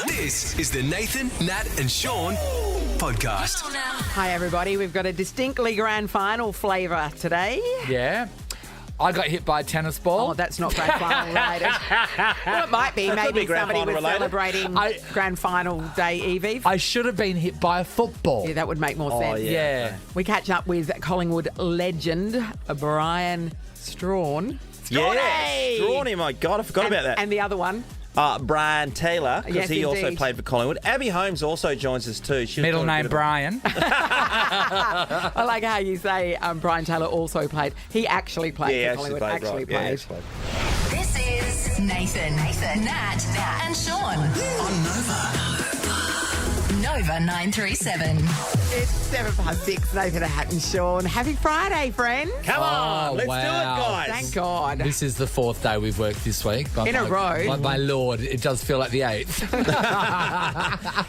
This is the Nathan, Nat and Sean podcast. Hi, everybody. We've got a distinctly grand final flavour today. Yeah. I got hit by a tennis ball. Oh, that's not grand final related. Well, it might be. Maybe be grand somebody final was related. celebrating grand final day eve. I should have been hit by a football. Yeah, that would make more sense. Yeah. We catch up with Collingwood legend Brian Strawn. Yeah, Strawny, my God, I forgot about that. And the other one. Brian Taylor, because Yes, he also indeed. played for Collingwood. Abby Holmes also joins us too. She's Middle got a name bit of- Brian. I like how you say Brian Taylor also played. He actually played Yeah, for he Collingwood. actually played, right. Yeah, played. he played. This is Nathan, Nat, and Sean On Nova. Nova 937. It's 6:07. Nathan Hat and Sean. Happy Friday, friends. Come on, Oh, let's wow. do it, guys. Thank God. This is the fourth day we've worked this week. But In a row. My Lord, it does feel like the eighth.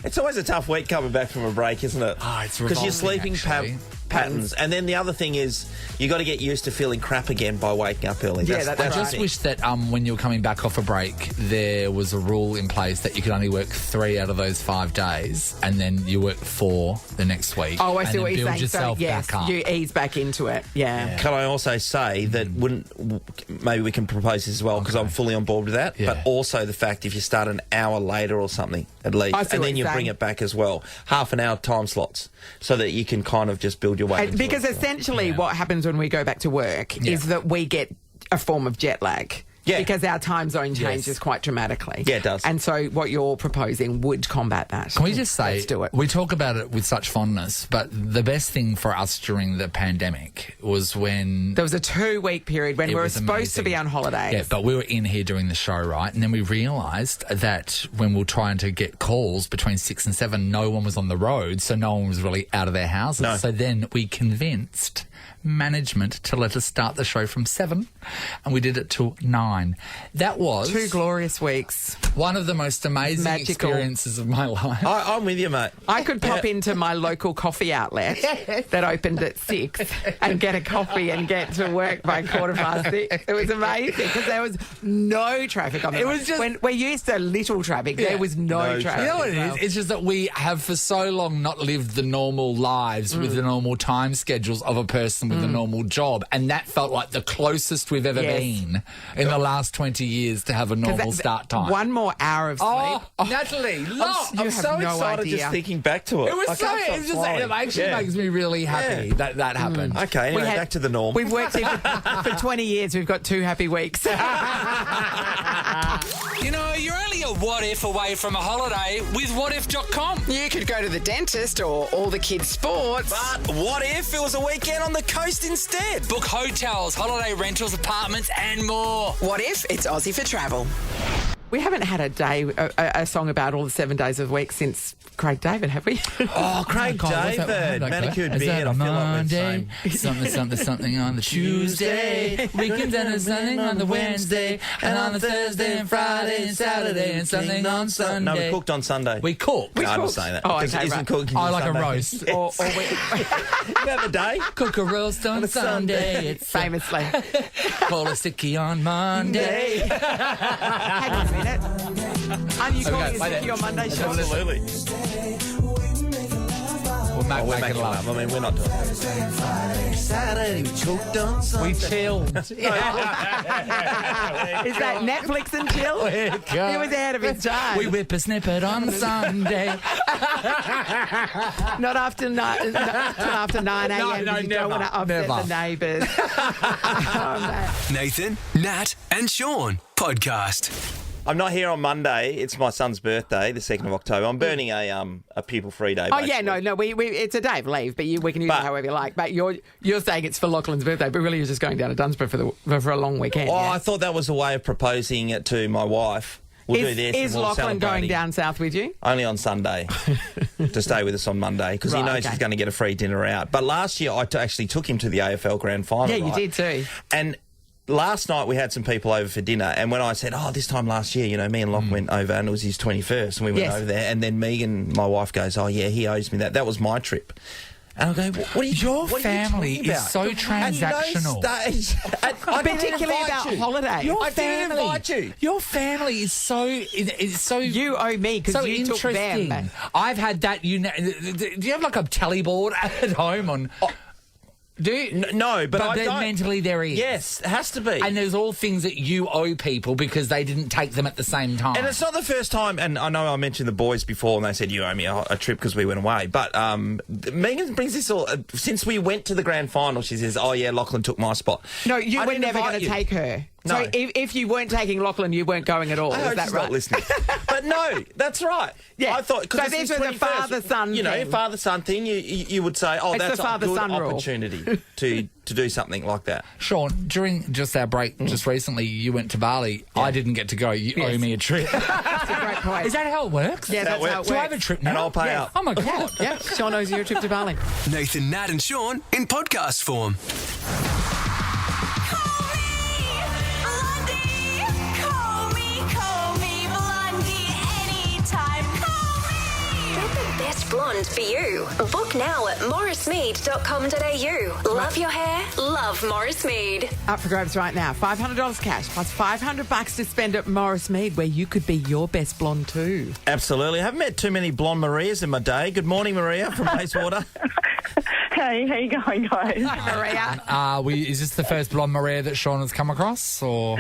It's always a tough week coming back from a break, isn't it? Oh, it's because you're revolting, sleeping actually. patterns. And then the other thing is you got to get used to feeling crap again by waking up early. Yeah, that's I right. just wish that when you were coming back off a break, there was a rule in place that you could only work 3 out of those 5 days, and then you work 4 the next week. Oh, I and see then what you're build saying. yourself So, yes, back up. you ease back into it. Yeah. Can I also say that maybe we can propose this as well, because I'm fully on board with that, Yeah. but also the fact if you start an hour later or something at least, I see and what then you're you bring saying. it back as well, half an hour time slots, so that you can kind of just build your way into Because it. essentially what happens when we go back to work is that we get a form of jet lag. Yeah. Because our time zone changes Yes. quite dramatically. Yeah, it does. And so what you're proposing would combat that. Can we just say, Let's do it. we talk about it with such fondness, but the best thing for us during the pandemic was when... There was a 2-week period when It we were was supposed to be amazing. on holidays. Yeah, but we were in here doing the show, right? And then we realised that when we were trying to get calls between 6 and 7, no one was on the road, so no one was really out of their houses. No. So then we convinced management to let us start the show from 7, and we did it till 9. That was 2 glorious weeks. one of the most amazing Magical. experiences of my life. I'm with you, mate. I could pop into my local coffee outlet that opened at 6 and get a coffee and get to work by 6:15. It was amazing because there was no traffic on the road. was just- when we're used to little traffic, there was no No traffic. You know what it as well. is? It's just that we have for so long not lived the normal lives with the normal time schedules of a person with a normal job. And that felt like the closest we've ever Yes. been in the last 20 years to have a normal That's- start time. One more hour of sleep. Oh, Natalie, look. You I'm have so no excited idea. just thinking back to it. It was I so, can't stop it's just, smiling. it actually Yeah. makes me really happy that happened. Okay, anyway, back to the norm. We've worked here for 20 years. We've got 2 happy weeks. You know, you're only a what if away from a holiday with whatif.com. You could go to the dentist or all the kids' sports. But what if it was a weekend on the coast instead? Book hotels, holiday rentals, apartments, and more. What if it's Aussie for travel? We haven't had a song about all the 7 days of the week since Craig David, have we? Oh, Craig God, what's that David, one? manicured Is that beard. I feel like we're the Monday, same. something on the Tuesday, weekends and something on the Wednesday, and on the Thursday and Friday and Saturday and something on Sunday. No, we cooked on Sunday. We cooked. No, I'm not saying that. Oh, Because okay, isn't right. cooking I on like a Sunday? roast. Yes. or we, Isn't that the day? Cook a roast on Sunday. It's famously. call a sickie on Monday. Hang on a minute. Are you calling Okay, us play Vicky that. on Monday, Sean? Absolutely. We're We're making love. I mean, we're not doing that. Saturday, we choked on Sunday. We chilled. Is that Netflix and chill? He was ahead of his time. We whip a snippet on Sunday. Not after 9 till after 9 a.m. No, because you never, don't want to upset never. the neighbours. Oh, man. Nathan, Nat and Sean podcast. I'm not here on Monday. It's my son's birthday, the 2nd of October. I'm burning a pupil-free day. Oh yeah, basically. no, we it's a day of leave, but we can use But- it however you like. But you're saying it's for Lachlan's birthday, but really you're just going down to Dunsborough for a long weekend. Oh, yeah? I thought that was a way of proposing it to my wife. We'll do this. Is and we'll Lachlan celebrate going it. down south with you? Only on Sunday to stay with us on Monday because he Right, knows okay. he's going to get a free dinner out. But last year I actually took him to the AFL Grand Final. Yeah, you right? did too. And last night we had some people over for dinner, and when I said, this time last year, me and Locke went over, and it was his 21st, and we went Yes. over there, and then Megan, my wife, goes, oh, yeah, he owes me that. That was my trip. And I go, what are you? Your what family are you talking is about? so At no transactional. stage, I didn't Particularly invite about you. holidays. Your I didn't family, invite you. Your family is so. You owe me because so you took interesting. them. I've had that. Do you have like a tally board at home on? Do you? No, but I then don't. mentally there is. Yes, it has to be. And there's all things that you owe people because they didn't take them at the same time. And it's not the first time, and I know I mentioned the boys before, and they said, you owe me a trip because we went away. But Megan brings this all... since we went to the grand final, she says, oh, yeah, Lachlan took my spot. No, you I were didn't never invite going to you. take her. No. So if you weren't taking Lachlan, you weren't going at all. I Is hope that she's right? not listening. But no, that's right. Yeah. I thought... 'cause So this this is was a 21st. father-son You know, thing. father-son thing, you would say, oh, It's that's the a good father-son rule. opportunity to do something like that. Sean, during just our break, just recently, you went to Bali. I didn't get to go. You owe me a trip. That's a great point. Is that how it works? Yeah, that's how it Do I have works. a trip now? And I'll pay out. Oh, my God. Yeah, Sean owes you a trip to Bali. Nathan, Nat, and Sean in podcast form. Best blonde for you. Book now at morrismead.com.au. Love your hair? Love Morris Mead. Up for grabs right now. $500 cash plus $500 to spend at Morris Mead, where you could be your best blonde too. Absolutely. I haven't met too many blonde Marias in my day. Good morning, Maria from Bayswater. Hey, how you going, guys? Maria. Is this the first blonde Maria that Sean has come across? Or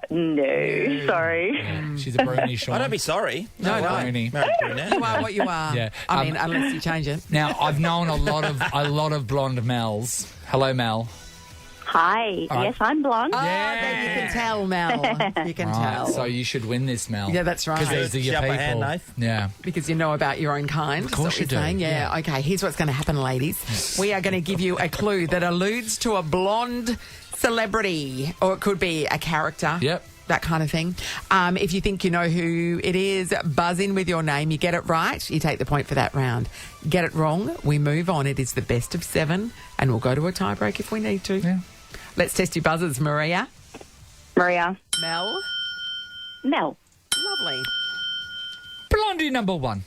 No, sorry. she's a brony, Sean? I don't be sorry. No. Brony. Married brunette. You are what you are. Yeah. I mean, unless you change it. Now, I've known a lot of blonde Mels. Hello, Mel. Hi. right. Yes, I'm blonde. Oh, then you can tell, Mel. You can Right, tell. so you should win this, Mel. Yeah, that's right. Because these are your Upper people. hand, Nath. Yeah. Because you know about your own kind. Of course you do. Saying. Yeah. Okay, here's what's going to happen, ladies. We are going to give you a clue that alludes to a blonde celebrity, or it could be a character. Yep. That kind of thing. If you think you know who it is, buzz in with your name. You get it right, you take the point for that round. Get it wrong, we move on. It is the best of 7, and we'll go to a tie break if we need to. Yeah. Let's test your buzzers, Maria. Maria. Mel. Mel. Lovely. Blondie number 1.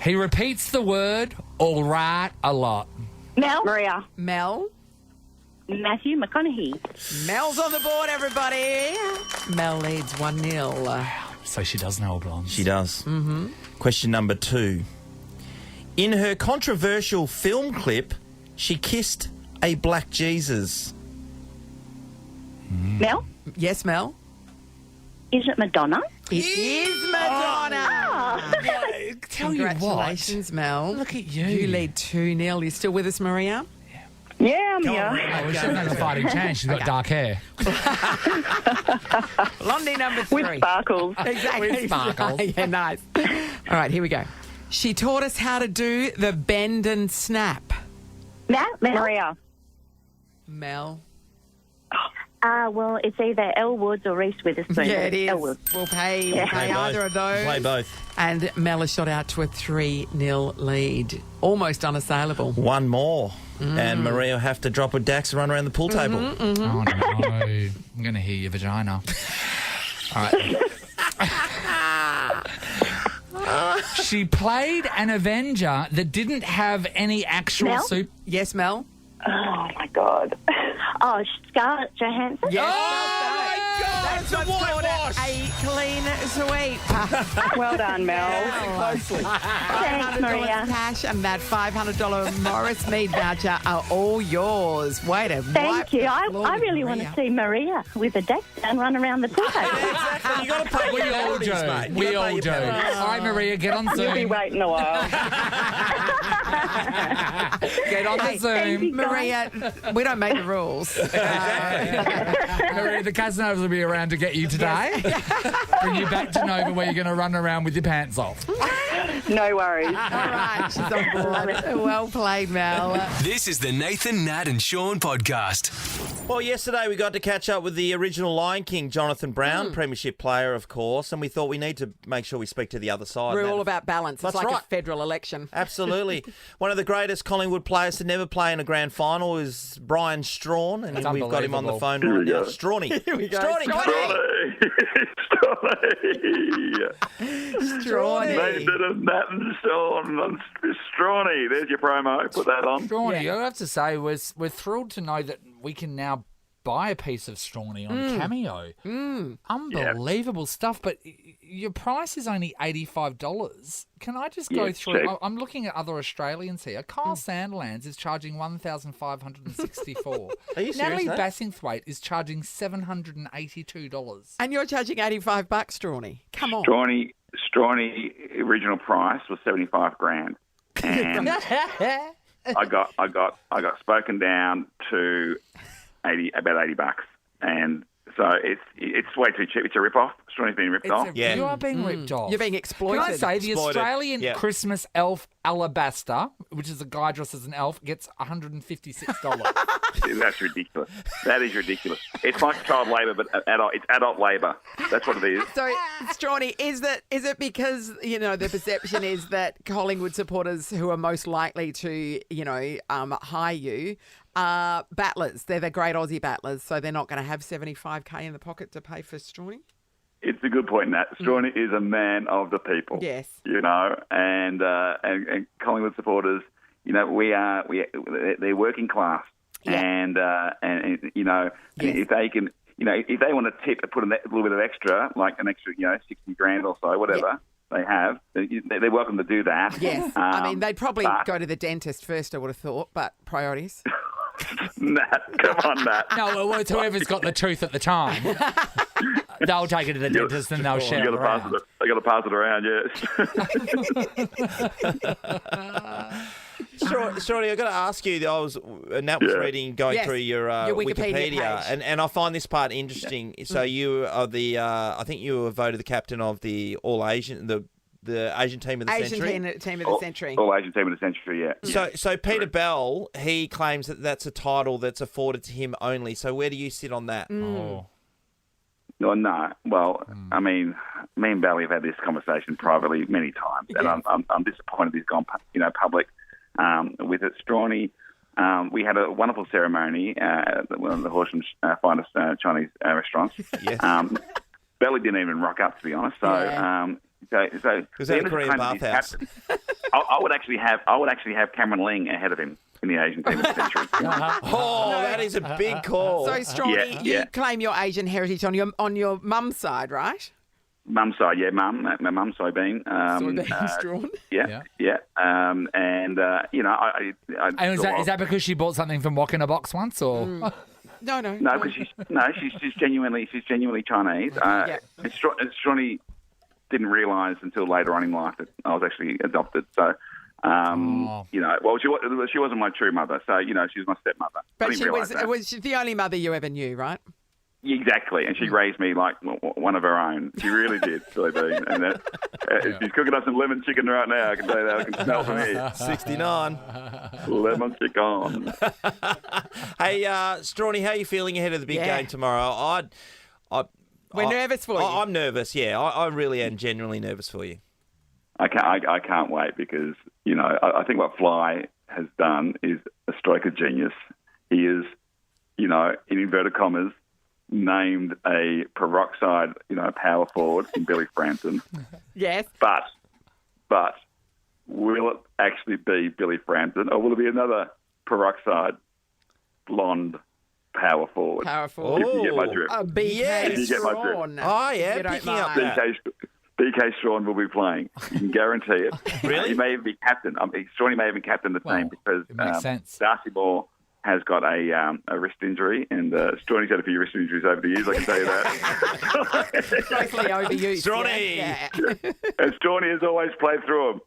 He repeats the word all right a lot. Mel. Maria. Mel. Matthew McConaughey. Mel's on the board, everybody. Mel leads 1-0. So she does know a blonde. She does. Mm-hmm. Question number 2. In her controversial film clip, she kissed a black Jesus. Mel. Yes, Mel? Is it Madonna? It is Madonna. Tell you what. Congratulations, Mel. Look at you. You lead 2-0. You still with us, Maria? Yeah, I'm here. Oh, well, she doesn't have a fighting chance. She's got dark hair. Blondie number 3. With sparkles. Exactly. With sparkles. Yeah, nice. All right, here we go. She taught us how to do the bend and snap. Maria. Mel. Well, it's either Elle Woods or Reese Witherspoon. Yeah, it is. Elle Woods. We'll pay Yeah. either of those. Play both. And Mel is shot out to a 3-0 lead. Almost unassailable. One more. And Maria will have to drop her Dax and run around the pool table. Oh, no. I'm going to hear your vagina. All right. She played an Avenger that didn't have any actual Mel? soup. Yes, Mel? Oh, my God. Oh, Scarlett Johansson? Yes. Oh, my God! That's what's called a clean sweep. Well done, Mel. Thanks, Thanks, Maria. Cash and that $500 Morris Mead voucher are all yours. Way to Thank wipe you. the I floor, really want to Maria. see Maria with a deck and run around the pool table. Exactly. You got to pay We your all penalties, do. mate. We all do. All right, Maria, get on You'll be Zoom. waiting a while. Get on the Hey, Zoom. Maria, we don't make the rules. Maria, the Casanovas will be around to get you today. Bring you back to Nova where you're going to run around with your pants off. No worries. All right, she's on board. Well played, Mel. This is the Nathan, Nat, and Sean podcast. Well, yesterday we got to catch up with the original Lion King, Jonathan Brown, Premiership player, of course, and we thought we need to make sure we speak to the other side. We're That- all about balance. That's it's like right. a federal election. Absolutely. One of the greatest Collingwood players to never play in a grand final is Brian Strawn, and That's we've got him on the unbelievable. phone right now. Strawny. Here we go. Strawny, come in. Strawny. Nathan and Nat and Sean and Strawny. There's your promo. Put that on. Strawny, I have to say, we're thrilled to know that we can now buy a piece of Strawny on Cameo. Unbelievable stuff, but your price is only $85. Can I just go through? cheap. I'm looking at other Australians here. Kyle Sandilands is charging $1,564. Are you serious, Natalie Nat? Bassingthwaite is charging $782. And you're charging $85, Strawny. Come on. Strawny original price was $75,000, and I got spoken down to about $80, and so it's way too cheap. It's a rip-off. Strawny's been ripped off. Yeah. You are being ripped off. You're being exploited. Can I say the Exploited. Australian Yeah. Christmas elf Alabaster, which is a guy dressed as an elf, gets $156. That's ridiculous. That is ridiculous. It's like child labour, but adult. It's adult labour. That's what it is. So, Strawny, is it because, the perception is that Collingwood supporters who are most likely to, hire you are battlers? They're the great Aussie battlers, so they're not going to have $75K in the pocket to pay for Strawny? It's a good point, Nat. Strawny is a man of the people. Yes. And Collingwood supporters, they're working class, and if they can, if they want to tip, put a little bit of extra, like an extra, $60,000 or so, whatever they have, they're welcome to do that. Yes. They'd probably go to the dentist first, I would have thought, but priorities. Nat, come on, Nat. No, well, it's whoever's got the tooth at the time. They'll take it to the dentist and they'll share it around. I got to pass it around, yes. Shorty, I've got to ask you. Nat was reading, going through your Wikipedia page. and I find this part interesting. So you are I think you were voted the captain of the All Asian, the Asian team of the century. Asian team of the century. All Asian team of the century, yeah. So Peter Bell, he claims that that's a title that's afforded to him only. So where do you sit on that? No. Well, me and Bally have had this conversation privately many times, and I'm disappointed he's gone, public with it. Strawny, we had a wonderful ceremony at one of the Horsham's finest Chinese restaurants. Yes. Bally didn't even rock up, to be honest. So, so was that a Korean bathhouse? I would actually have Cameron Ling ahead of him in the Asian team of the century. Oh, that is a big call. So, Strawny, you claim your Asian heritage on your mum's side, right? Mum's side, yeah, mum. My mum's soybean. Soybeans drawn. Yeah. And And is that because she bought something from Wok in a Box once, or? No. No, because she's genuinely Chinese. Strawny didn't realise until later on in life that I was actually adopted. So, she wasn't my true mother. So, she was my stepmother. But she was the only mother you ever knew, right? Exactly, and she raised me like one of her own. She really did, Billy B. And she's cooking us some lemon chicken right now. I can tell you that. I can smell from here. 69. Lemon chicken. Hey, Strawny, how are you feeling ahead of the big game tomorrow? We're nervous for you. I'm nervous, yeah. I really am genuinely nervous for you. I can't wait because, I think what Fly has done is a stroke of genius. He is, in inverted commas, named a peroxide, power forward in Billy Frampton. Yes. But will it actually be Billy Frampton or will it be another peroxide blonde power forward? Power forward. If you get my drift. BK Strawn. Oh, yeah, picking up that. BK Strawn will be playing. You can guarantee it. Really? He may even be captain. Strawny may even captain the team because it makes sense. Darcy Moore has got a wrist injury, and Strawny's had a few wrist injuries over the years, I can tell you that. Mostly overused. Strawny! Yeah. And Strawny has always played through him.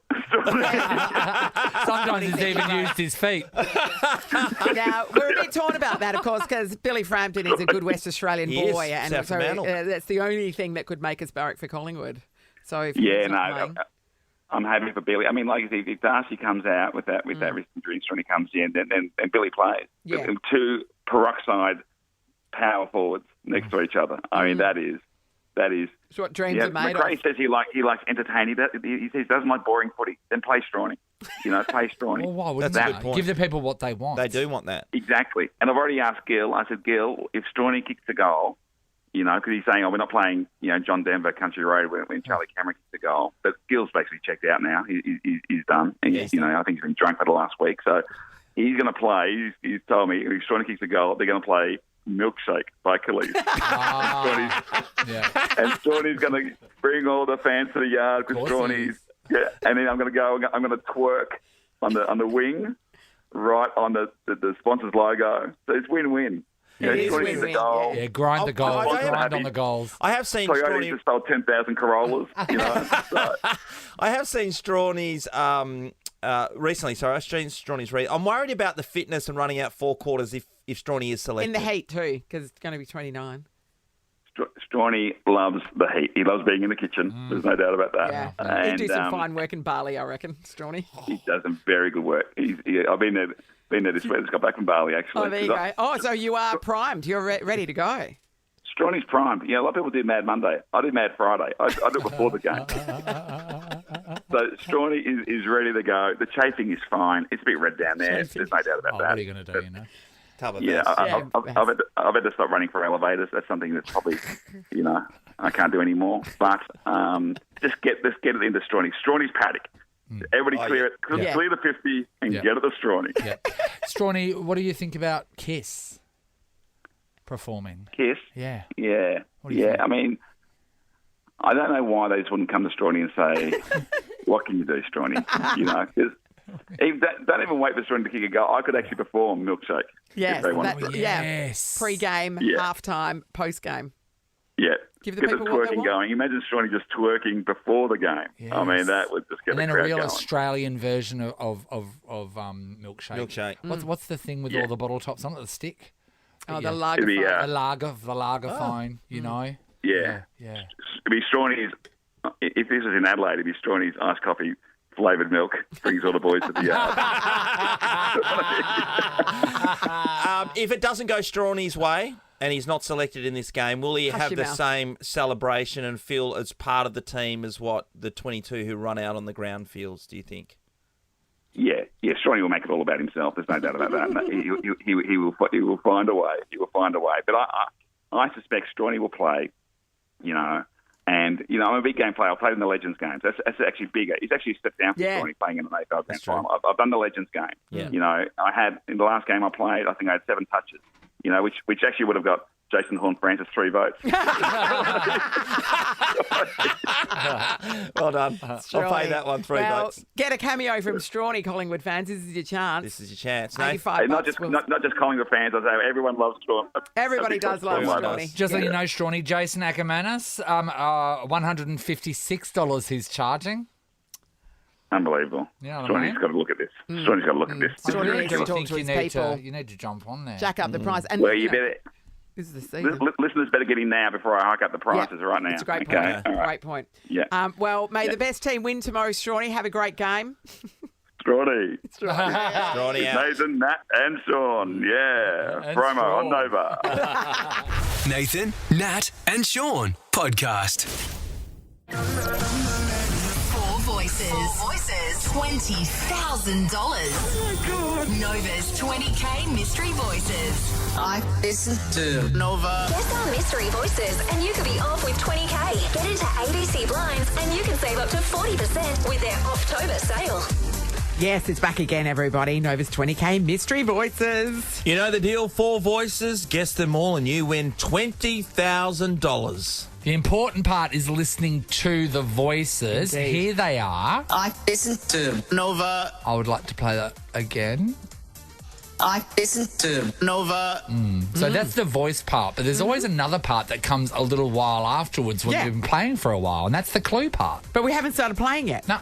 Sometimes he's even used his feet. Now, we're a bit torn about that, of course, because Billy Frampton is a good West Australian boy, and South so Fremantle. that's the only thing that could make us barrack for Collingwood. So if I'm happy for Billy. Like if Darcy comes out with that wrist injury, and Strawny comes in, then Billy plays. Yeah. Two peroxide power forwards next to each other. That is. It's what dreams are made McRae of. says he likes entertaining. He says he doesn't like boring footy. Then play Strawny. Play Strawny. Well, why wouldn't That's a they? good point. Give the people what they want. They do want that. Exactly. And I've already asked Gil. I said, Gil, if Strawny kicks the goal, You know, because he's saying, we're not playing, John Denver Country Road when Charlie Cameron kicked the goal. But Gill's basically checked out now. He's done. And, I think he's been drunk for the last week. So he's going to play. He's told me if Strawny kicks the goal, they're going to play Milkshake by Khalees. And Strawny's going to bring all the fans to the yard because Strawny's... Yeah, and then I'm going to twerk on the wing, right on the sponsor's logo. So it's win-win. It is Strawny win-win. the goal. Yeah, grind the goals. Grind on the goals. I have seen Toyota Strawny. just sold 10,000 Corollas. So. I have seen Strawny's recently. Sorry, I've seen Strawny's. I'm worried about the fitness and running out 4 quarters if Strawny is selected. In the heat too, because it's going to be 29. Strawny loves the heat. He loves being in the kitchen. There's no doubt about that. Yeah, And, he'd do some fine work in Bali, I reckon, Strawny. He does some very good work. I've been there this week. Just got back from Bali, actually. Oh, there you go. Oh, so you are primed. You're ready to go. Strawny's primed. A lot of people do Mad Monday. I do Mad Friday. I do it before the game. So Strawny is ready to go. The chafing is fine. It's a bit red down there. There's no doubt about that. What are you going to do, I've had to stop running for elevators. That's something that's probably, I can't do anymore. But just get it into Strawny. Strawny's paddock. Everybody clear it. Clear the 50 and get it to Strawny. Yeah. Strawny, what do you think about Kiss performing? Kiss? Yeah. Yeah. What do you think? I mean, I don't know why they just wouldn't come to Strawny and say, what can you do, Strawny? Don't even wait for Strawny to kick a goal. I could actually perform Milkshake. Yes. Yes. Pre-game, half-time, post-game. Yeah. Give the get people the what they twerking want. going. Imagine Strawny just twerking before the game. Yes. I mean, that would just get And the then a crowd real going. Australian version of Milkshake. Milkshake. What's the thing with all the bottle tops on it? The stick? Oh, Yeah. the lager. It'd be, The lager phone, Yeah. Yeah. It'd be Strawny's, if this was in Adelaide, it'd be Strawny's iced coffee flavoured milk. Brings all the boys to the yard. If it doesn't go Strawny's way and he's not selected in this game, will he have your the mouth. same celebration and feel as part of the team as what the 22 who run out on the ground feels, do you think? Yeah. Strawny will make it all about himself. There's no doubt about that. He will find a way. He will find a way. But I suspect Strawny will play, And, I'm a big game player. I played in the Legends games. That's actually bigger. It's actually a step down for Strawny playing in an AFL Grand Final. I've done the Legends game. Yeah. I had, in the last game I played, I think I had 7 touches, which actually would have got Jason Horne-Francis 3 votes. Well done. I'll pay that one 3 votes. Get a cameo from Strawny, Collingwood fans. This is your chance. This is your chance. $85 Not just Collingwood fans. I say everyone loves Strawny. Everybody does love Strawny. Just so you know, Strawny, Jason Ackermanis, $156 he's charging. Unbelievable. Yeah, Strawny's got to look at this. Strawny's got to look at this. Strawny needs to I talk think to his you need people. you need to jump on there. Jack up the price. And Well, you better... This is the season. Listeners better get in now before I hike up the prices right now. That's a great point. Okay? All right. Great point. Yeah. Well, may the best team win tomorrow, Strawny. Have a great game. Strawny. Strawny out. Nathan, Nat, and Sean. Yeah. And Promo Sean. on Nova. Nathan, Nat, and Sean podcast. 4 voices. $20,000. Nova's 20K Mystery Voices. I listen to Nova. Guess our mystery voices, and you could be off with 20K. Get into ABC Blinds, and you can save up to 40% with their October sale. Yes, it's back again, everybody. Nova's 20K Mystery Voices. You know the deal, 4 voices, guess them all, and you win $20,000. The important part is listening to the voices. Indeed. Here they are. I listen to Nova. I would like to play that again. I listen to Nova. So that's the voice part, but there's always another part that comes a little while afterwards when Yeah. you've been playing for a while, and that's the clue part. But we haven't started playing yet. No,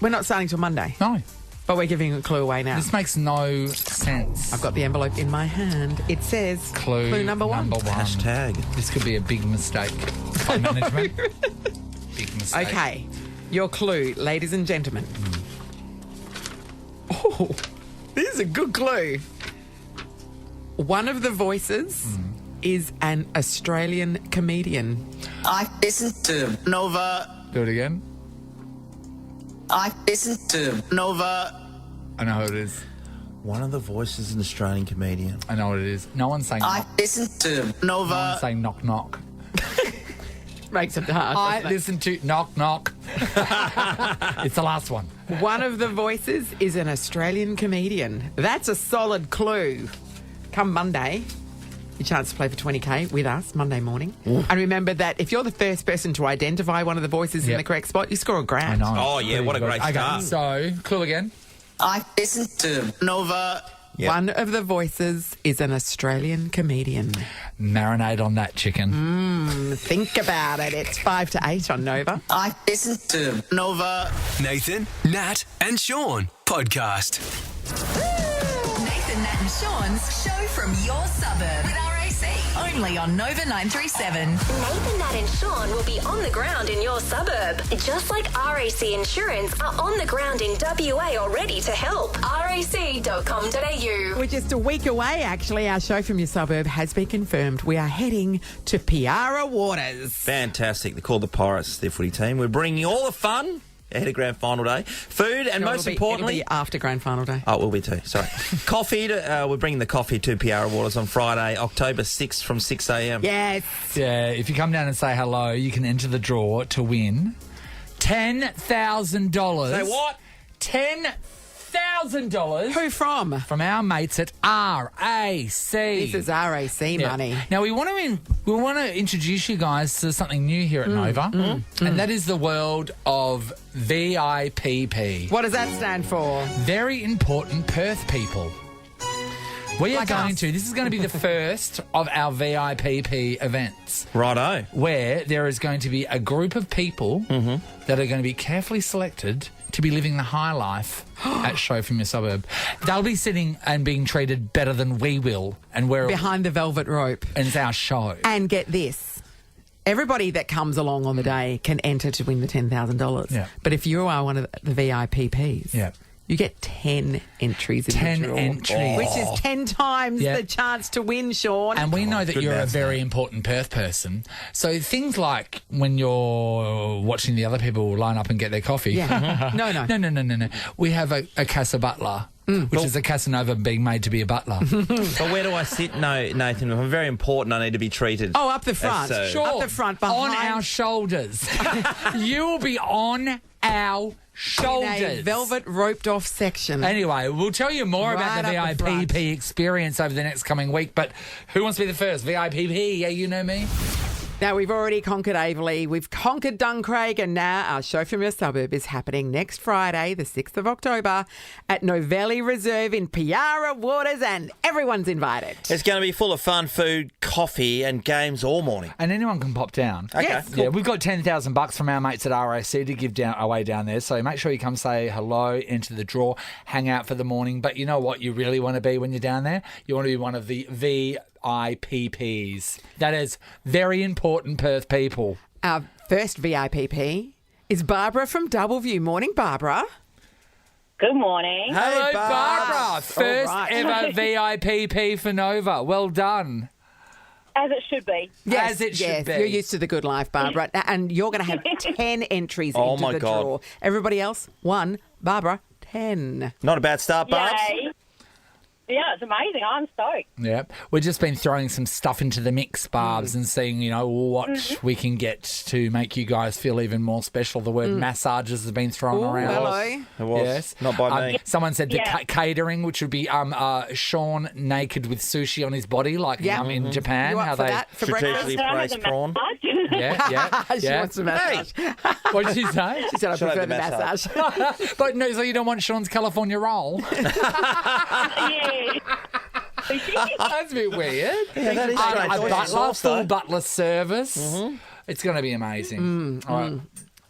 We're not starting till Monday. no. But we're giving a clue away now. This makes no sense. I've got the envelope in my hand. It says Clue number one. Hashtag. This could be a big mistake by management. Big mistake. Okay. Your clue, ladies and gentlemen. Oh, this is a good clue. One of the voices is an Australian comedian. I listen to Nova. Do it again. I listen to Nova. I know who it is. One of the voices is an Australian comedian. I know what it is. No one's saying I knock. listen to No one's Nova. saying knock knock. Makes it hard. I doesn't it? listen to knock knock. It's the last one. One of the voices is an Australian comedian. That's a solid clue. Come Monday, your chance to play for 20k with us Monday morning. And remember that if you're the first person to identify one of the voices in Yep. the correct spot, you score a I grand. know. Oh, yeah, what a great Okay, start. so, clue again. I listen to Nova. Yep. One of the voices is an Australian comedian. Marinate on that chicken. Think about it. It's 5 to 8 on Nova. I listen to Nova. Nathan, Nat, and Sean podcast. Nathan, Nat and Sean's show from your suburb with RAC. Only on Nova 937. Nathan, Nat and Sean will be on the ground in your suburb. Just like RAC Insurance are on the ground in WA already to help. rac.com.au. We're just a week away, actually. Our show from your suburb has been confirmed. We are heading to Piara Waters. Fantastic. They're called the Pirates, their footy team. We're bringing all the fun ahead of grand final day. Food and most importantly... It'll be after grand final day. Oh, it will be too. Sorry. Coffee. We're bringing the coffee to Piara Waters on Friday, October 6th from 6 a.m. Yes. Yeah, if you come down and say hello, you can enter the draw to win $10,000. Say what? $10,000 Who from? from our mates at RAC. This is RAC money. Now we want to introduce you guys to something new here at Nova, and that is the world of VIPP. What does that stand for? Very important Perth people. We are Like going us. to. This is going to be the first of our VIPP events, Righto. where there is going to be a group of people that are going to be carefully selected to be living the high life at Show from Your Suburb. They'll be sitting and being treated better than we will, and Behind the velvet rope. and it's our show. And get this. Everybody that comes along on the day can enter to win the $10,000. Yeah. But if you are one of the VIPPs, Yeah. you get 10 entries in 10 the draw. entries. Which is 10 times Yeah. the chance to win, Sean. And we know that good you're a maths, very mate. important Perth person. So things like when you're watching the other people line up and get their coffee. Yeah. No. No. We have a Casa Butler, which is a Casanova being made to be a butler. But where do I sit? No, Nathan, if I'm very important, I need to be treated. Oh, up the front. That's, Sure. Up the front, behind. On our shoulders. You will be on our shoulders. In a velvet roped off section. Anyway, we'll tell you more Right about up the the front. VIPP experience over the next coming week. But who wants to be the first? VIPP? Yeah, you know me. Now, we've already conquered Averley, we've conquered Duncraig, and now our show from your suburb is happening next Friday, the 6th of October, at Novelli Reserve in Piara Waters, and everyone's invited. It's going to be full of fun, food, coffee, and games all morning. And anyone can pop down. Okay. Yes. Yeah, we've got $10,000 from our mates at RAC to give away down there. So make sure you come say hello, enter the draw, hang out for the morning. But you know what you really want to be when you're down there? You want to be one of the VIPPs. That is very important Perth people. Our first VIPP is Barbara from Doubleview. Morning, Barbara. Good morning. Hello, Barbara. First right. ever VIPP for Nova. Well done. As it should be. As it should be. You're used to the good life, Barbara. And you're going to have 10 entries Oh, into my the God. draw. Everybody else, 1. Barbara, 10. Not a bad start, Barbs. Yay. Yeah, it's amazing. I'm stoked. Yeah, we've just been throwing some stuff into the mix, Barbs, and seeing, what we can get to make you guys feel even more special. The word massages has been thrown Ooh, around. hello. It was. Yes, Not by me. Someone said the Yeah. catering, which would be Sean naked with sushi on his body, like Yeah. in Japan. You up how for they, that for breakfast? Strategically Can I have placed the prawn. massage? yeah. She wants a massage. What did she say? She said, I She'll prefer have the the massage. But no, so you don't want Sean's California roll? Yeah. That's a bit weird. Yeah, that is A strange. Always butler, sauce, full though. butler service. It's going to be amazing. All right.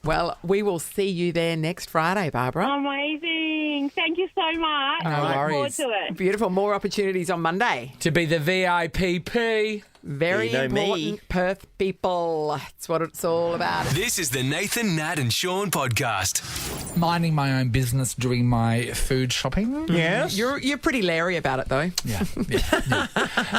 Well, we will see you there next Friday, Barbara. Amazing. Thank you so much. No I look forward worries. to it. Beautiful. More opportunities on Monday. To be the VIPP. Very You know me. important, Perth people. That's what it's all about. This is the Nathan, Nat and Sean podcast. Minding my own business, doing my food shopping. Yes. You're pretty leery about it, though. Yeah.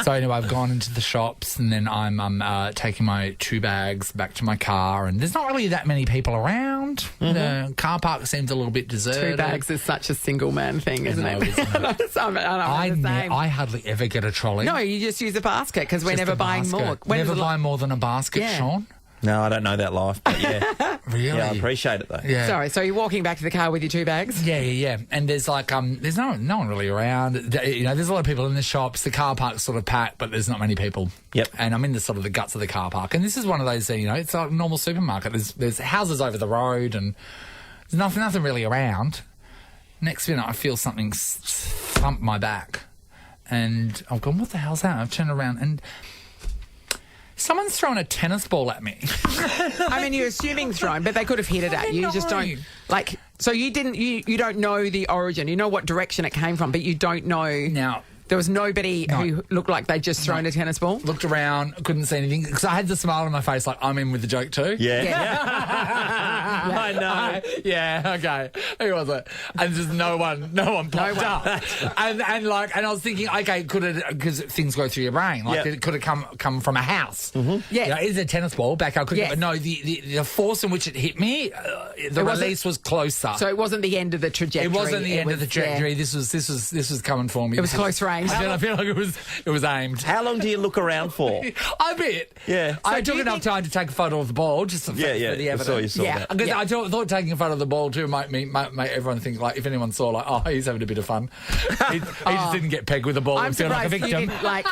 So anyway, I've gone into the shops and then I'm taking my 2 bags back to my car, and there's not really that many people around. The car park seems a little bit deserted. 2 bags is such a single man thing, isn't know, it? isn't it? I'm the same. I hardly ever get a trolley. No, you just use a basket because we're Just never a buying basket. more. When Never was the buy more than a basket, Yeah. Sean. No, I don't know that life, but yeah. Really? Yeah, I appreciate it, though. Yeah. Sorry, so you're walking back to the car with your 2 bags? Yeah. And there's like, there's no one really around. You know, there's a lot of people in the shops. The car park's sort of packed, but there's not many people. Yep. And I'm in the sort of the guts of the car park. And this is one of those, you know, it's like a normal supermarket. There's houses over the road and there's nothing really around. Next minute, I feel something thump my back. And I've gone, what the hell's that? I've turned around and someone's thrown a tennis ball at me. I mean, you're assuming thrown, but they could have hit it at you. You just don't like. So you didn't. You don't know the origin. You know what direction it came from, but you don't know. Now, there was nobody who looked like they'd just thrown a tennis ball. Looked around, couldn't see anything because I had the smile on my face, like I'm in with the joke too. I know. Yeah, okay. Who was it? And just no one popped up. And I was thinking, okay, could it, because things go through your brain, like it could have come from a house. Mm-hmm. Yeah. You know, is a tennis ball back out quickly? Yes. But no, the force in which it hit me, the release was closer. So it wasn't the end of the trajectory. It wasn't the end of the trajectory. Yeah. This was coming for me. It was close range. I feel like it was aimed. How long do you look around for? A bit. Yeah. I took enough time to take a photo of the ball, just for the evidence. You saw that. Because I thought taking a photo of the ball too might make everyone think, like, if anyone saw, like, oh, he's having a bit of fun. He just didn't get pegged with the ball I'm and feel like a surprised victim. you didn't, like,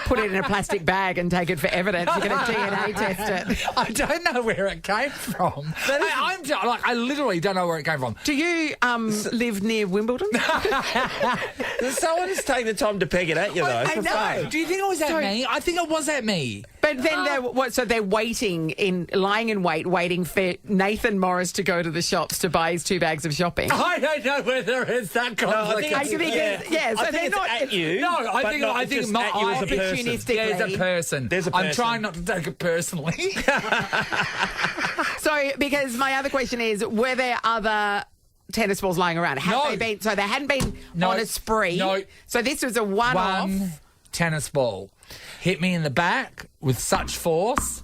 put it in a plastic bag and take it for evidence. You're going to DNA test it. I don't know where it came from. I literally don't know where it came from. Do you live near Wimbledon? Someone's taking the time to peg it at you, though. I know. Do you think it was at me? I think it was at me. But then they're lying in wait, waiting for Nathan Morris to go to the shops to buy his 2 bags of shopping. I don't know whether it's that complicated. I think they're not at you. No, I think at you as a person. There's a person. I'm trying not to take it personally. So, because my other question is, were there other tennis balls lying around? They been? So they hadn't been on a spree. No. So this was a one-off. One tennis ball hit me in the back with such force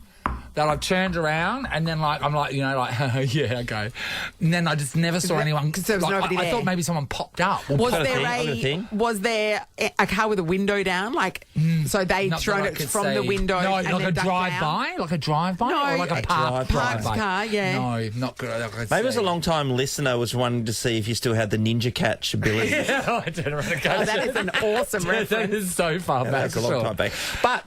that I turned around and then I'm like, yeah, okay. And then I just never saw anyone. Because there was nobody I there. thought maybe someone popped up. Was there a car with a window down? So they'd thrown it from the window? No, and like a then ducked drive-by? down? Like a drive-by? No, or like a parked car, yeah. No, not good. Maybe it was a long-time listener was wanting to see if you still had the ninja catch ability. Yeah, I don't know. That is an awesome reference. That is so far back. That's a long time back.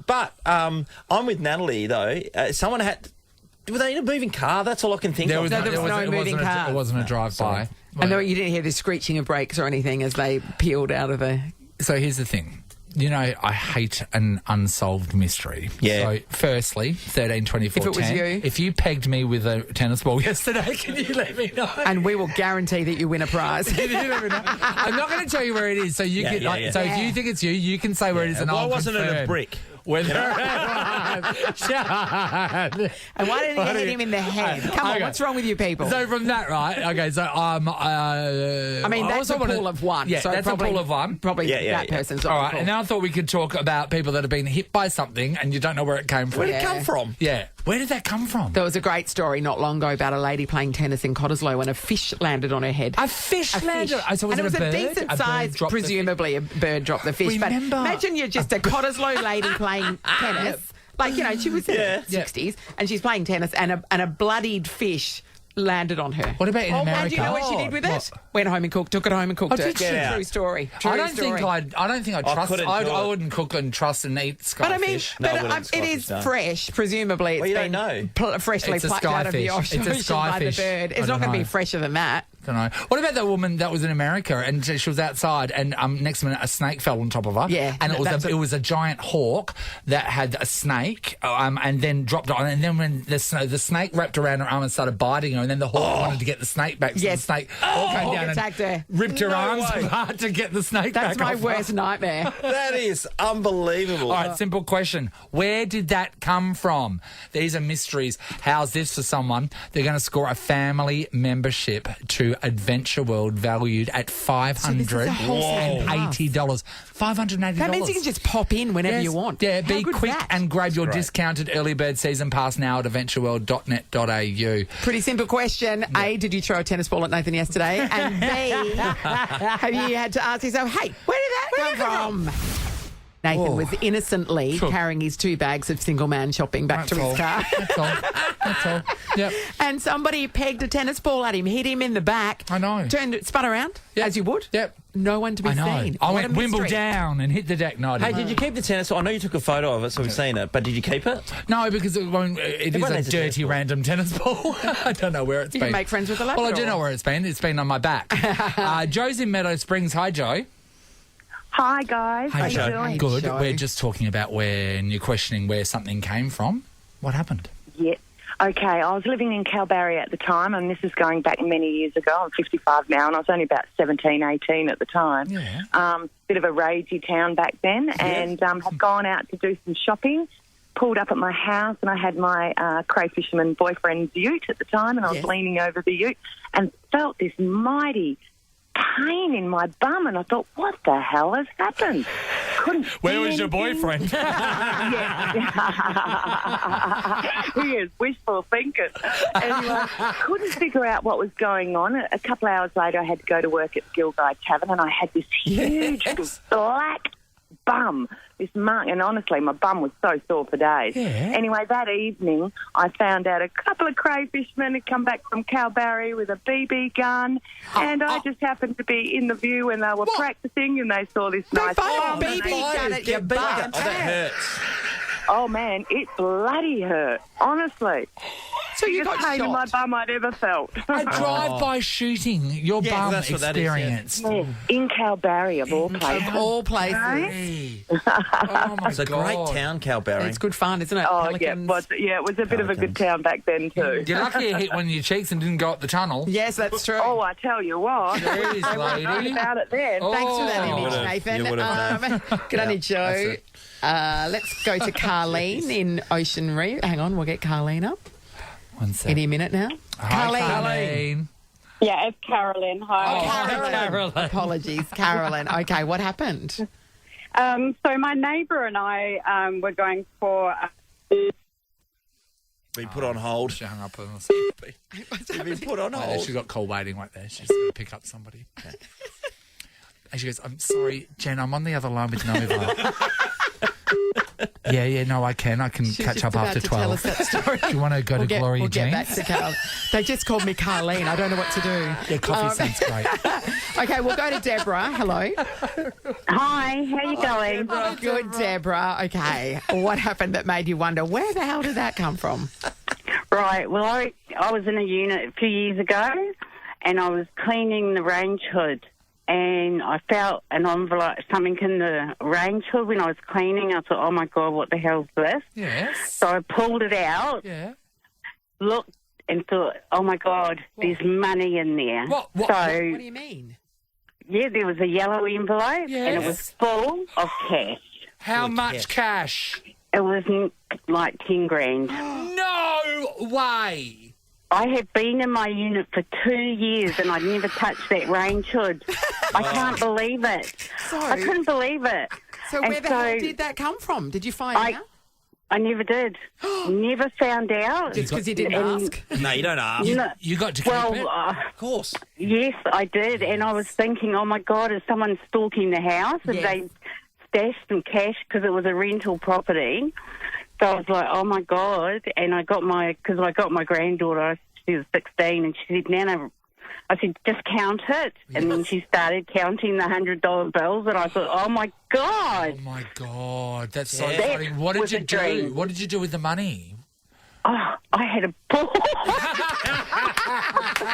But I'm with Natalie, though. Someone were they in a moving car? That's all I can think of. there was no moving car. It wasn't a drive-by. And you didn't hear the screeching of brakes or anything as they peeled out of the... So here's the thing. You know, I hate an unsolved mystery. Yeah. So, firstly, 13, 24, If it was 10. you. If you pegged me with a tennis ball yesterday, can you let me know? And we will guarantee that you win a prize. I'm not going to tell you where it is. So you can. So if you think it's you, you can say where it is, and I'll wasn't it a confirm. brick? Whether And why didn't you hit him in the head? Come on, what's wrong with you people? So from that, right? Okay, so I mean, that's a pool of one. Yeah, so that's probably, a pool of one. Probably that person's all right. And now I thought we could talk about people that have been hit by something and you don't know where it came from. Where did it come from? Yeah. Where did that come from? There was a great story not long ago about a lady playing tennis in Cottesloe when a fish landed on her head. A fish landed? Fish. So was and it it was a bird? decent A bird size, dropped the presumably a bird dropped the fish. Remember. But imagine you're just a Cottesloe lady playing tennis. Like, you know, she was in her 60s and she's playing tennis and a bloodied fish landed on her. What about in America? And do you know what she did with What? it? Went home and took it home and cooked it. did she? True story. I don't think I'd trust. I I wouldn't cook and trust and eat But I mean, skyfish. it is fresh. Presumably, it's Well, you been don't know. freshly It's a plucked out of the skyfish. ocean It's a by the skyfish. bird. I It's not don't going to be know. fresher than that. Don't know. What about that woman that was in America and she was outside and next minute a snake fell on top of her? Yeah, and it was a giant hawk that had a snake and then dropped it on. And then when the snake wrapped around her arm and started biting her, and then the hawk wanted to get the snake back. So the snake came down attacked her. and ripped her arms apart to get the snake back. That's my off her. worst nightmare. That is unbelievable. All right, simple question. Where did that come from? These are mysteries. How's this for someone? They're going to score a family membership to Adventure World valued at $580. $580. That means you can just pop in whenever you want. Yeah, How be good's quick that? and grab your Great. discounted early bird season pass now at adventureworld.net.au. Pretty simple question. A, did you throw a tennis ball at Nathan yesterday? And B, have you had to ask yourself, hey, where did that come from? Nathan was innocently carrying his 2 bags of single-man shopping back to his car. That's all. That's all. Yep. And somebody pegged a tennis ball at him, hit him in the back. I know. Spun around, as you would. Yep. No one to be I know. seen. I What a went wimble mystery. down and hit the deck. No, I Hey, didn't. did you keep the tennis ball? I know you took a photo of it, so we've seen it, but did you keep it? No, because it Everyone is needs a a tennis dirty ball. random tennis ball. I don't know where it's You been. can make friends with a Well, I do Labrador. know where it's been. It's been on my back. Joe's in Meadow Springs. Hi, Joe. Hi, guys. Hi, How Joe. you doing? Good. Joe. We're just talking about and you're questioning where something came from. What happened? Yeah. Okay, I was living in Kalbarri at the time, and this is going back many years ago. I'm 55 now, and I was only about 17, 18 at the time. Yeah. Bit of a ragey town back then, and had gone out to do some shopping, pulled up at my house, and I had my crayfisherman boyfriend's ute at the time, and I was leaning over the ute and felt this mighty pain in my bum, and I thought, what the hell has happened? Couldn't Where see was your anything. boyfriend? He is wishful thinking. Anyway, couldn't figure out what was going on. A couple of hours later, I had to go to work at Gilguy Tavern, and I had this huge black bum, this mark, and honestly, my bum was so sore for days. Yeah. Anyway, that evening, I found out a couple of crayfishmen had come back from Kalbarri with a BB gun, and I just happened to be in the view when they were practicing, and they saw this nice fired a bum, and BB they- gun at your butt. Oh, that hurts. Oh, man, it bloody hurt, honestly. So you Biggest got pain in my shot. bum I'd ever felt. A drive-by shooting. Your bum that's what that is, yeah. experience. In Kalbarri, of all places. Of all places. Hey. Oh, my It's a God. great town, Kalbarri. It's good fun, isn't it? Oh, Pelicans. it was a bit of a good town back then, too. You're lucky you hit one of your cheeks and didn't go up the tunnel. Yes, that's true. Oh, I tell you what. Jeez, Right lady. about it then. Oh. Thanks for that You image, would've- Nathan. you would've Good on you, that's Joe. it. Let's go to Carleen in Ocean Reef. Hang on, we'll get Carleen up 1 sec. any minute now. Hi, Carleen. Yeah, it's Carolyn. Hi. Oh, Carolyn. Apologies, Carolyn. Okay, what happened? So my neighbour and I were going for... Been put on hold. She hung up on us. You've been put on Oh, there, hold. she's got call waiting right there. She's going to pick up somebody. And she goes, I'm sorry, Jen, I'm on the other line with Nova. Yeah, no, I can. I can She's catch just up about after to 12. tell us that story. Do you want to go to Gloria we'll get Jean's? back to Carl. They just called me Carleen. I don't know what to do. Yeah, coffee sounds great. Okay, we'll go to Deborah. Hello. Hi, how you going? Good, Deborah. Okay. What happened that made you wonder, where the hell did that come from? Right, well, I was in a unit a few years ago, and I was cleaning the range hood, and I felt an envelope, something in the range hood when I was cleaning. I thought, oh, my God, what the hell's this? Yes. So I pulled it out, Yeah. looked, and thought, oh, my God, there's money in there. What What do you mean? Yeah, there was a yellow envelope, and it Yes. was full of cash. How much cash? It was like 10 grand. No way. I had been in my unit for 2 years and I'd never touched that range hood. I can't believe it. I couldn't believe it. So And where the hell did that come from? Did you find out? I never did. Never found out. Just because you didn't And- ask? No, you don't ask. You got to keep Well, it? Of course. yes, I did. And I was thinking, oh, my God, is someone stalking the house? Have Yes. they stashed some cash because it was a rental property? So I was like, oh, my God. And I got my granddaughter, she was 16, and she said, Nana, I said, just count it. And then she started counting the $100 bills, and I thought, oh, my God. Oh, my God. That's so Yeah. funny. What did was you a do? dream. What did you do with the money? Oh, I had a ball.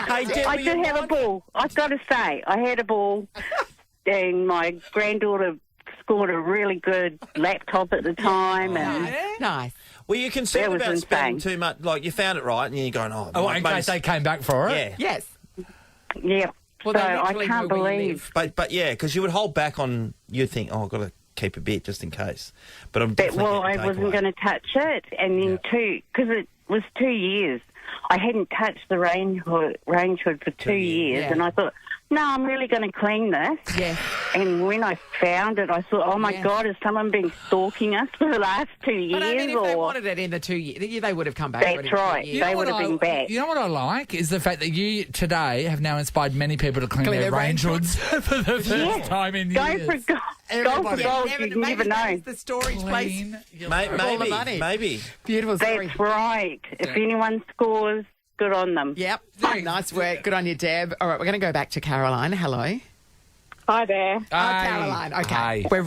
Hey, Deb, I will did you have a mind? ball. I've got to say, I had a ball, and my granddaughter scored a really good laptop at the time, and Nice. Were you concerned That was about spending insane. too much? Like, you found it right, and you're going, oh, Oh, my in mate's- case they came back for it. Yeah. Yes. yeah. Well, so they I literally can't know where you believe. But yeah, because you would hold back on, you'd think, oh, I've got to keep a bit just in case. But I'm But, definitely well, I getting wasn't takeaway. going to touch it, and then because it was 2 years, I hadn't touched the range hood for 2 years, yeah. and I thought, no, I'm really going to clean this. Yeah. And when I found it, I thought, oh my Yeah. God, has someone been stalking us for the last 2 years? But I mean, if they or wanted it in the 2 years, they would have come back. for it That's in 2 right. years. They would have been back. You know what I like is the fact that you today have now inspired many people to clean their range hoods for the first time in Go years. for gold. Go for Everybody. gold. Never- You never maybe know. that's the storage place. Clean your all the money. Maybe. Beautiful story. That's right. If anyone scores, good on them. Yep. Nice work. Good on you, Deb. All right, we're going to go back to Caroline. Hello. Hi there. Caroline. Okay. Hi. We're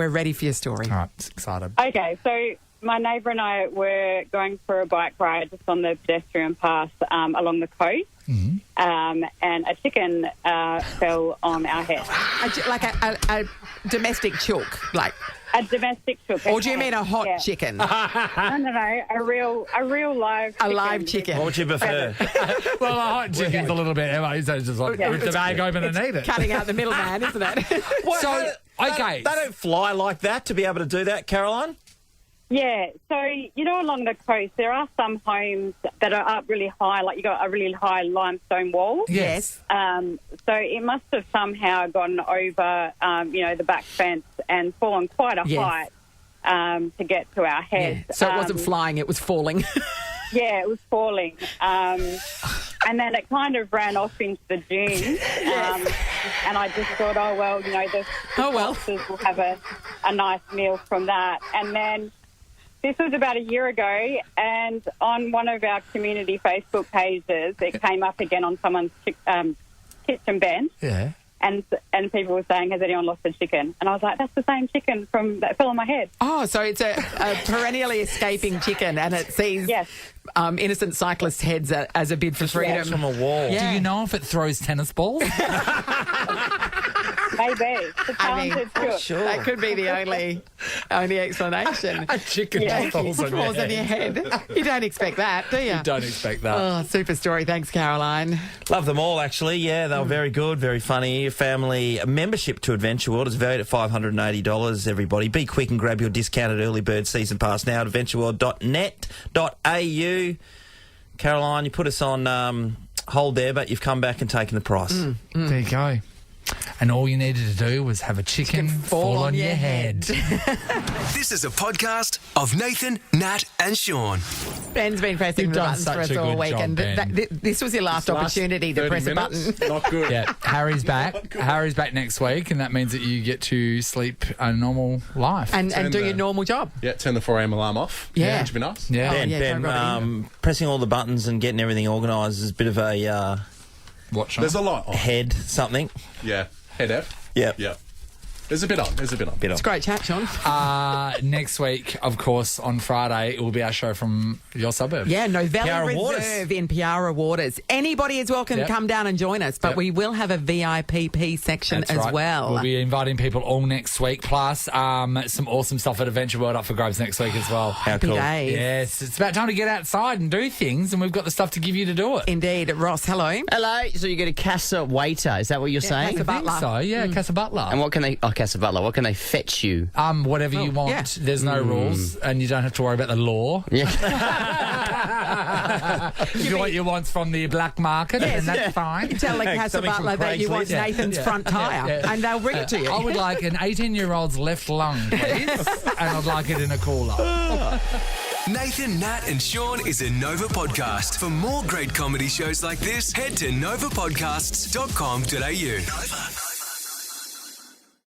ready for your story. All right, excited. Okay, so my neighbour and I were going for a bike ride just on the pedestrian path along the coast, and a chicken fell on our head. Like a domestic chook, like. A domestic chook. Or do you mean a hot Yeah. chicken? No, a real live chicken. A live chicken. What would you prefer? Well, a hot chicken's a little bit, it's just like, Yeah. rip the bag open and eat it. Cutting out the middleman, isn't it? So, okay. They don't fly like that to be able to do that, Caroline. Yeah, so, along the coast, there are some homes that are up really high, like you got a really high limestone wall. Yes. So it must have somehow gone over, the back fence and fallen quite a Yes. height to get to our heads. Yeah. So it wasn't flying, it was falling. Yeah, it was falling. And then it kind of ran off into the dunes. And I just thought, the foxes will have a nice meal from that. And then this was about a year ago, and on one of our community Facebook pages, it came up again on someone's kitchen bench. Yeah. And people were saying, has anyone lost a chicken? And I was like, that's the same chicken that fell on my head. Oh, so it's a perennially escaping chicken, and it sees innocent cyclists' heads as a bid for freedom. From a wall. Yeah. Do you know if it throws tennis balls? Maybe. It's a talented chook. Sure. That could be the only explanation. A chicken Yeah. falls on Falls on your head. You don't expect that, do you? Don't expect that. Oh, super story. Thanks, Caroline. Love them all, actually. Yeah, they were very good, very funny. Family membership to Adventure World is valued at $580, everybody. Be quick and grab your discounted early bird season pass now at adventureworld.net.au. Caroline, you put us on hold there, but you've come back and taken the price. There you go. And all you needed to do was have a chicken fall on your head. This is a podcast of Nathan, Nat, and Sean. Ben's been pressing You've the done buttons for such us a all good week, job, and Ben. this was your last opportunity to press a button. Not good. Yeah, Harry's back. Harry's back next week, and that means that you get to sleep a normal life. And do your normal job. Yeah, turn the 4 a.m. alarm off. Yeah. Which would be nice. yeah. Ben, pressing all the buttons and getting everything organised is a bit of a What, Sean? There's a lot on. head something. Yeah. Head F. Yeah. Yeah. There's a bit on. It's a great chat, Sean. Next week, of course, on Friday, it will be our show from your suburb. Yeah, Novelli Piara Reserve Waters. in Piara Waters. Anybody is welcome Yep. to come down and join us, but Yep. we will have a VIPP section That's as right. well. We'll be inviting people all next week, plus some awesome stuff at Adventure World up for grabs next week as well. Happy days. Yes, it's about time to get outside and do things, and we've got the stuff to give you to do it. Indeed. Ross, hello. Hello. So you get a Casa waiter. Is that what you're saying? Casa Butler. I think so, yeah, Casa Butler. And what can they? Oh, Casa Butler. What can they fetch you? Whatever you want. yeah. There's no rules, and you don't have to worry about the law. Yeah. If you want your wants from the black market, then that's fine. You tell the Casa something from Butler that you want Craigslist. Nathan's front tyre, Yeah. and they'll bring it to you. I would like an 18-year-old's left lung, please, and I'd like it in a cooler. Nathan, Nat, and Sean is a Nova podcast. For more great comedy shows like this, head to novapodcasts.com.au. Nova.